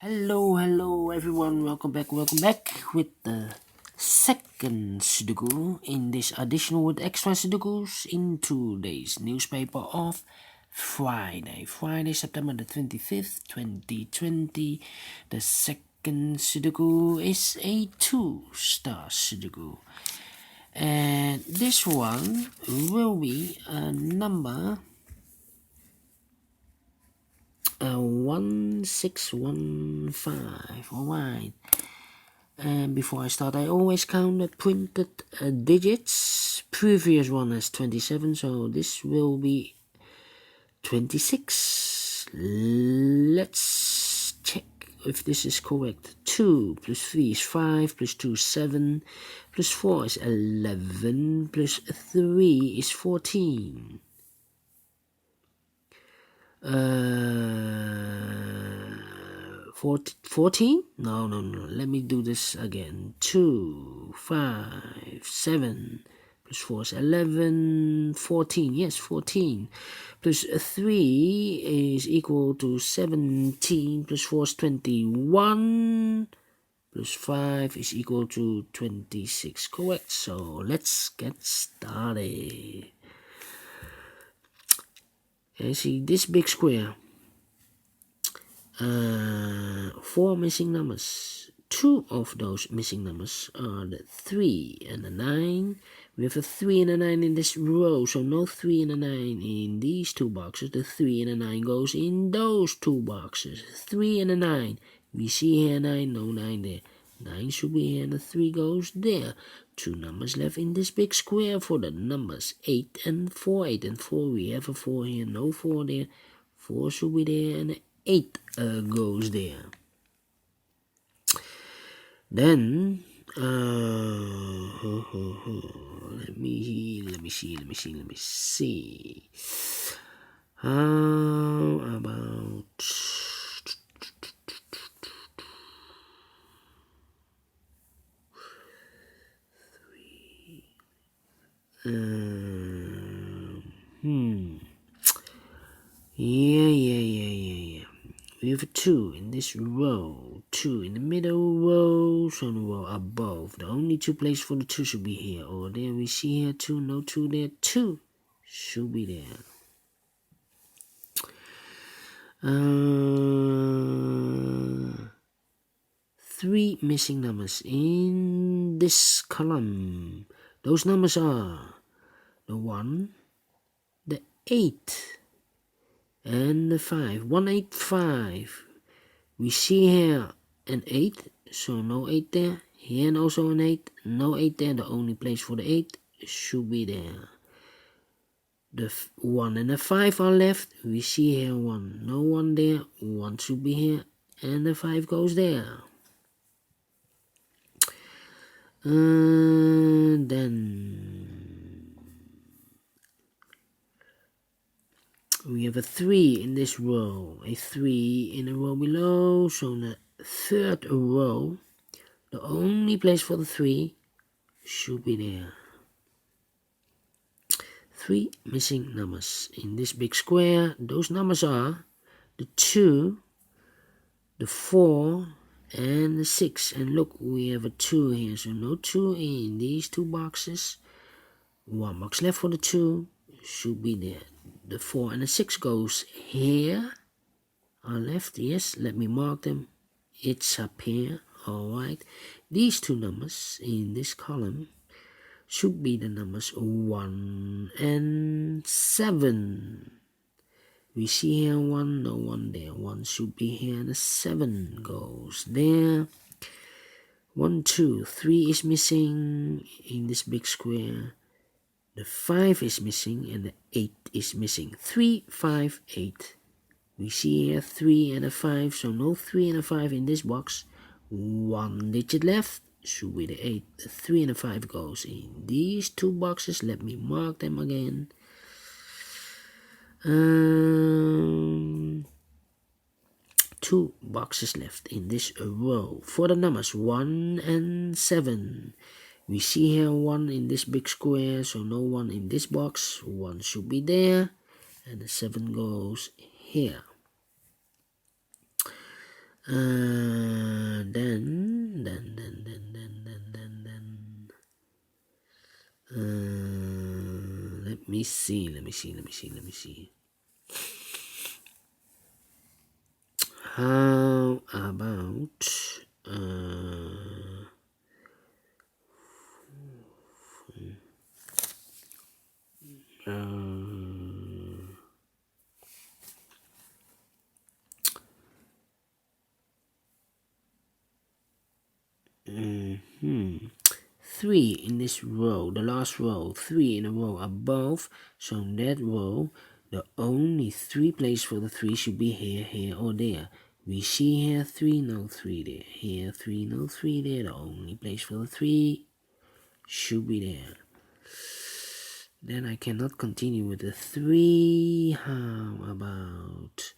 Hello everyone, welcome back with the second Sudoku in this additional with extra Sudokus in today's newspaper of Friday, September the 25th, 2020. The second Sudoku is a two-star Sudoku. And this one will be a number 1615. Alright. And before I start, I always count the printed digits. Previous one has 27, so this will be 26. Let's check if this is correct. 2 plus 3 is 5, plus 2 is 7, plus 4 is 11, plus 3 is 14. 14? No. Let me do this again. 2, 5, 7, plus 4 is 11, 14. Yes, 14. Plus 3 is equal to 17, plus 4 is 21, plus 5 is equal to 26. Correct. So let's get started. And see this big square. 4 missing numbers. 2 of those missing numbers are the 3 and the 9. We have a 3 and a 9 in this row, so no 3 and a 9 in these two boxes. The 3 and a 9 goes in those two boxes. 3 and a 9. We see here 9, no 9 there. 9 should be here and the 3 goes there. 2 numbers left in this big square for the numbers 8 and 4. 8 and 4, we have a 4 here, no 4 there. 4 should be there and 8 goes there. Then let me see. How about Yeah. We have a 2 in this row, 2 in the middle row, so in the row above. The only 2 places for the 2 should be here or there. We see here 2, no 2 there, 2 should be there. 3 missing numbers in this column. Those numbers are the 1, the 8, and the 5. 185. We see here an 8, so no 8 there. Here and also an 8, no 8 there. The only place for the 8 should be there. The 1 and the 5 are left. We see here 1, no 1 there. 1 should be here, and the 5 goes there. Then we have a 3 in this row, a 3 in the row below, so in the third row, the only place for the 3 should be there. 3 missing numbers in this big square. Those numbers are the 2, the 4, and the 6. And look, we have a 2 here, so no 2 in these two boxes. 1 box left for the 2 should be there. The 4 and the 6 goes here on left. Yes, let me mark them. It's up here. Alright. These two numbers in this column should be the numbers 1 and 7. We see here 1, no 1 there. 1 should be here and the 7 goes there. 1, 2, 3 is missing in this big square. The 5 is missing and the 8 is missing. 3, 5, 8. We see here 3 and a 5, so no 3 and a 5 in this box. 1 digit left, should be the 8. The 3 and the 5 goes in these two boxes. Let me mark them again. 2 boxes left in this row for the numbers 1 and 7. We see here 1 in this big square, so no 1 in this box. 1 should be there, and the 7 goes here. Let me see. How about three in this row, the last row, three in a row above. So in that row, the only three places for the three should be here, here, or there. We see here three, no three there. Here three, no three there. The only place for the three should be there. Then I cannot continue with the three. How about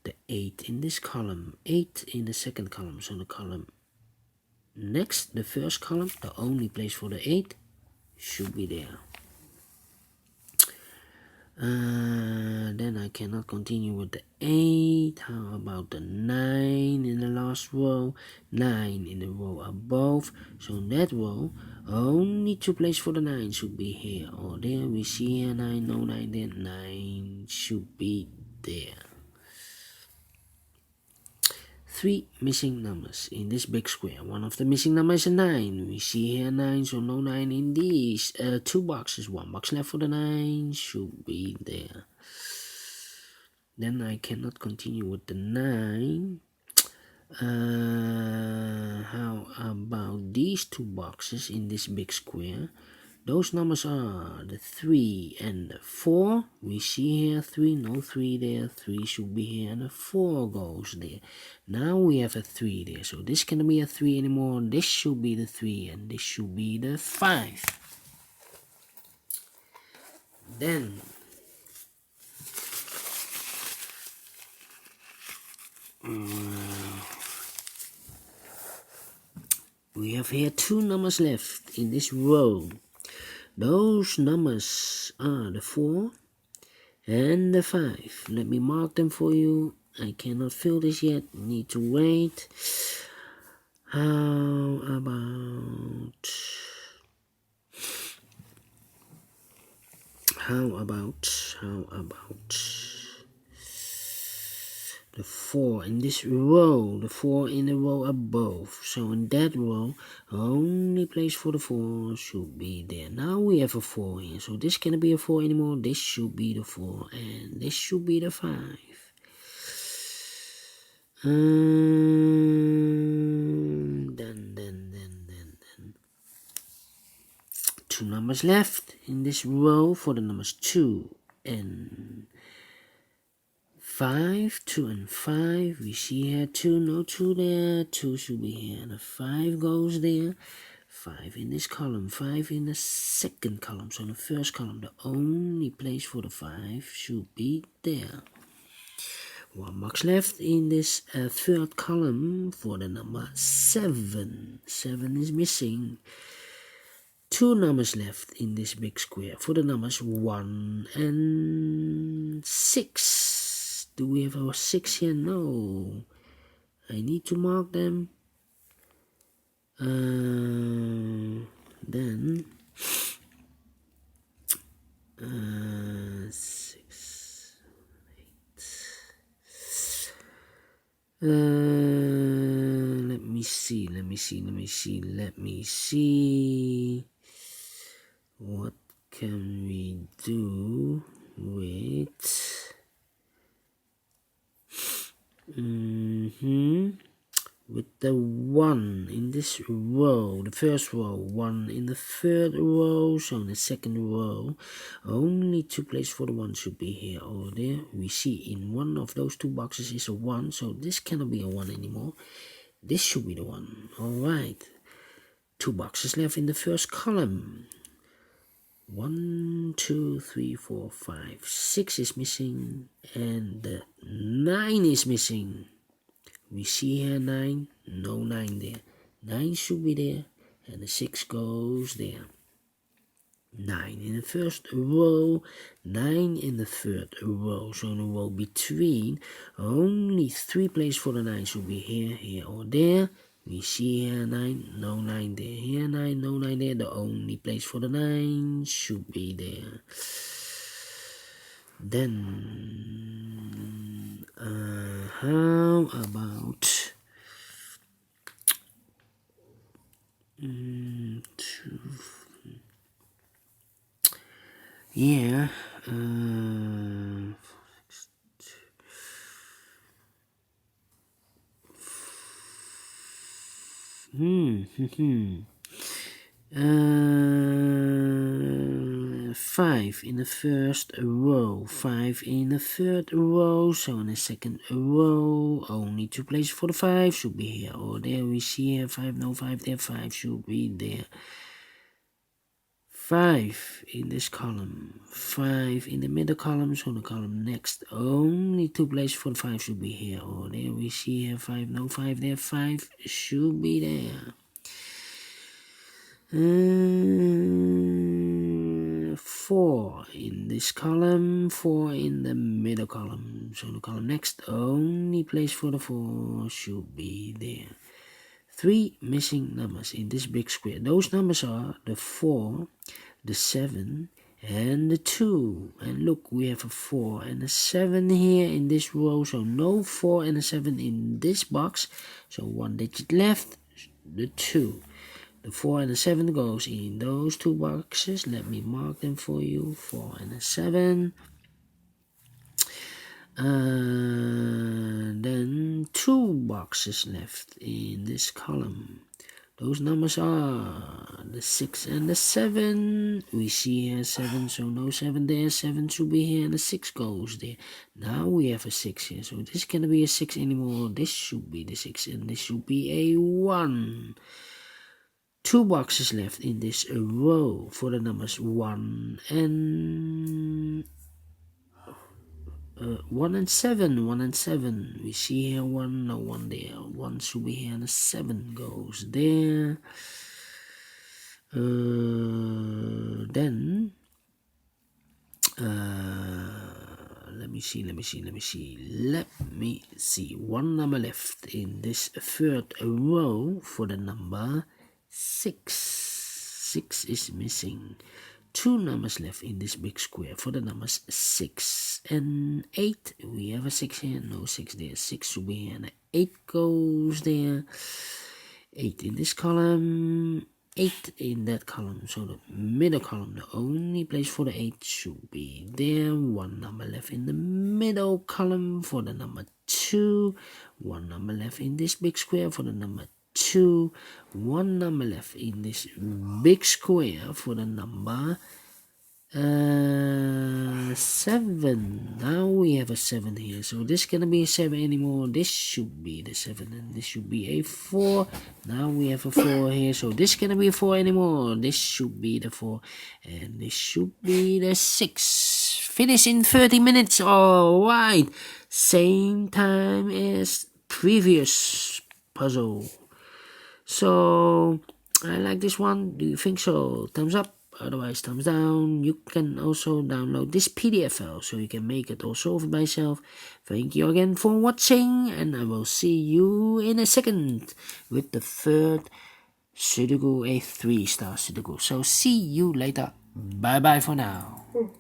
the 8 in this column? 8 in the second column. So the column next, the first column, the only place for the 8 should be there. Then I cannot continue with the 8. How about the 9 in the last row? 9 in the row above. So in that row, only two places for the 9 should be here or there. We see here 9, no 9 there. 9 should be there. 3 missing numbers in this big square. One of the missing numbers is a 9. We see here 9, so no 9 in these two boxes. One box left for the 9 should be there. Then I cannot continue with the 9. How about these two boxes in this big square? Those numbers are the 3 and the 4. We see here 3, no 3 there. 3 should be here and the 4 goes there. Now we have a 3 there. So this cannot be a 3 anymore. This should be the 3 and this should be the 5. Then we have here two numbers left in this row. Those numbers are the 4 and the 5. Let me mark them for you. I cannot fill this yet. Need to wait. How about the 4 in this row, the 4 in the row above. So in that row, only place for the 4 should be there. Now we have a 4 here, so this cannot be a 4 anymore. This should be the 4 and this should be the 5. Then two numbers left in this row for the numbers 2 and 5. 2 and 5. We see here 2, no 2 there. 2 should be here and the 5 goes there. 5 in this column, 5 in the second column. So in the first column, the only place for the 5 should be there. One box left in this third column for the number 7. 7 is missing. Two numbers left in this big square for the numbers 1 and 6. Do we have our 6 here? No. I need to mark them. Then 6, 8. Let me see. What can we do with with the 1 in this row, the first row, 1 in the third row, so in the second row, only two places for the 1 should be here or there. We see in one of those two boxes is a 1, so this cannot be a 1 anymore. This should be the 1. Alright, two boxes left in the first column. 1, 2, 3, 4, 5, 6 is missing, and the 9 is missing. We see here 9, no 9 there. 9 should be there, and the 6 goes there. 9 in the first row, 9 in the third row. So in the row between, only 3 places for the 9 should be here, here, or there. We see here 9, no 9 there. Here 9, no 9 there. The only place for the 9 should be there. Then, how about yeah, five in the first row, 5 in the third row. So in the second row, only 2 places for the 5 should be here or there. We see here 5, no 5 there, 5 should be there. 5 in this column, 5 in the middle column, so the column next, only 2 places for the 5 should be here or there. We see here 5, no 5 there, 5 should be there. 4 in this column, 4 in the middle column, so the column next, only place for the 4 should be there. 3 missing numbers in this big square. Those numbers are the 4, the 7, and the 2. And look, we have a 4 and a 7 here in this row, so no 4 and a 7 in this box. So 1 digit left, the 2. The 4 and the 7 goes in those 2 boxes. Let me mark them for you. 4 and a 7. Then 2 boxes left in this column. Those numbers are the 6 and the 7. We see here 7, so no 7 there. 7 should be here and the 6 goes there. Now we have a 6 here. So this cannot be a 6 anymore. This should be the 6 and this should be a 1. 2 boxes left in this row for the numbers 1 and 7. 1 and 7. We see here 1, no 1 there. 1 should be here and a 7 goes there. Then let me see. 1 number left in this third row for the number 6. 6 is missing. 2 numbers left in this big square for the numbers 6 and 8. We have a 6 here, no 6 there. 6 should be here and 8 goes there. 8 in this column, 8 in that column. So the middle column, the only place for the 8 should be there. 1 number left in the middle column for the number 2. 1 number left in this big square for the number 2. 1 number left in this big square for the number 7. Now we have a 7 here, so this cannot be a 7 anymore. This should be the 7 and this should be a 4. Now we have a 4 here, so this cannot be a 4 anymore. This should be the 4 and this should be the 6. Finish in 30 minutes. Alright, same time as previous puzzle. So I like this one. Do you think so? Thumbs up, otherwise thumbs down. You can also download this PDF file so you can make it or solve it by yourself. Thank you again for watching, and I will see you in a second with the third Sudoku, a 3-star Sudoku. So see you later. Bye bye for now.